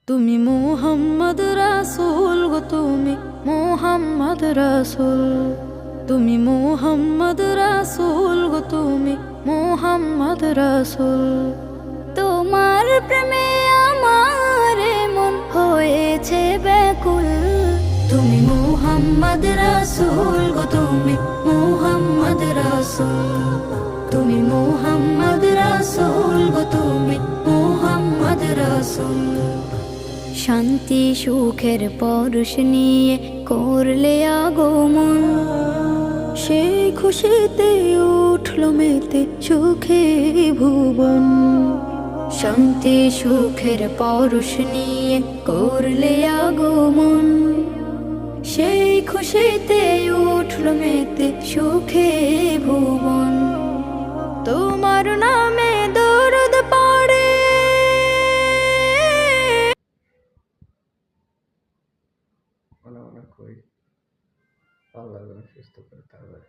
তুমি মুহাম্মদ রাসূল গো, তুমি মুহাম্মদ রাসূল। তুমি মুহাম্মদ রাসূল গো, তুমি মুহাম্মদ রাসূল। তোমার প্রেমে আমার মন হয়েছে ব্যাকুল। তুমি মুহাম্মদ রাসূল গো, তুমি মুহাম্মদ রাসূল। তুমি মুহাম্মদ রাসূল গো, তুমি মুহাম্মদ রাসূল। শান্তি সুখের পরশ নিয়ে করলে আগমন, সেই খুশিতে উঠল মেতে সুখে ভুবন। শান্তি সুখের পরশ নিয়ে করলে আগমন, সেই খুশিতে উঠল মেতে সুখে ভুবন। তোমার নামে দরুদ পড়ে মনে মনে করি আল্লাহ যেন সুস্থ করে তারপরে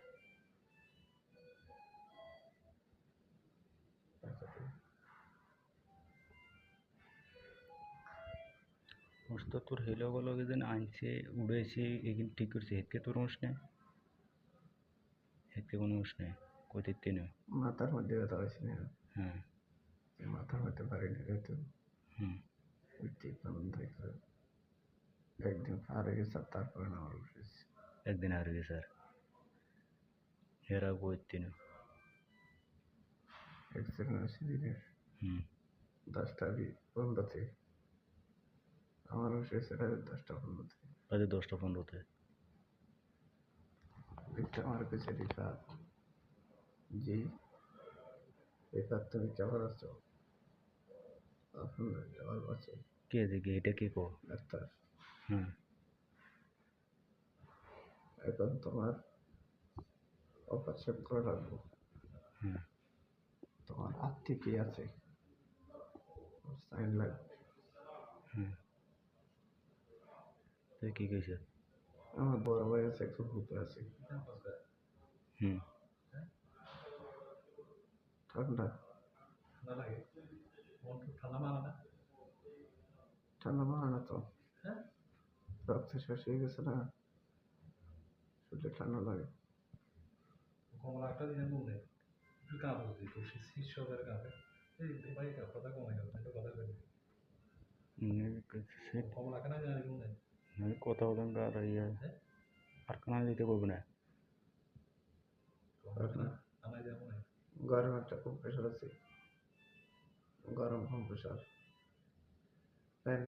মস্ত তোর হেলো গেলো যেদিন আনছে উড়েছে এখানে ঠিক করছে হেতকে তোর উস নেই, হেতকে কোনো উস নেই কই দিতে নেই। মাথার মধ্যে ব্যথা হয়েছে না, হ্যাঁ মাথার মধ্যে পারিনি হয়তো হুম বন্ধ হয়েছিল। একদিন পার হয়ে গেছে তারপরে আমার উঠেছে। একদিন আর গেছে স্যার হেরা কইতে নেই। অ্যাক্সিডেন্ট হয়েছে দিনের হুম 10টা 15-তে, আমার উঠেছে রাত 10টা 15-তে। রাতে 10টা 15-তে একটা আমার কাছে রিফাত, জি রিফাত তুমি কেমন আছো? আলহামদুলিল্লাহ ভালো আছি কে দেখি এটা কে কো। ডাক্তার। হ্যাঁ এখন তোমার অপারেশন করে রাখবো। হ্যাঁ তোমার আত্মীয় কি আছে? সাইন লাগবে। হ্যাঁ তুই কি কইছে? আমার বড় ভাই আছে, একটু ভূতে আছে। হুম ঠান্ডা ঠান্ডা মারে না তো, রক্ত শেষ হয়ে গেছে না, শরীরে ঠান্ডা লাগে। কথা বলেন আর ইয়ে আর কানা দিতে করবে না। গরম একটা কম্প্রেসার আছে, গরম কম্প্রেসার।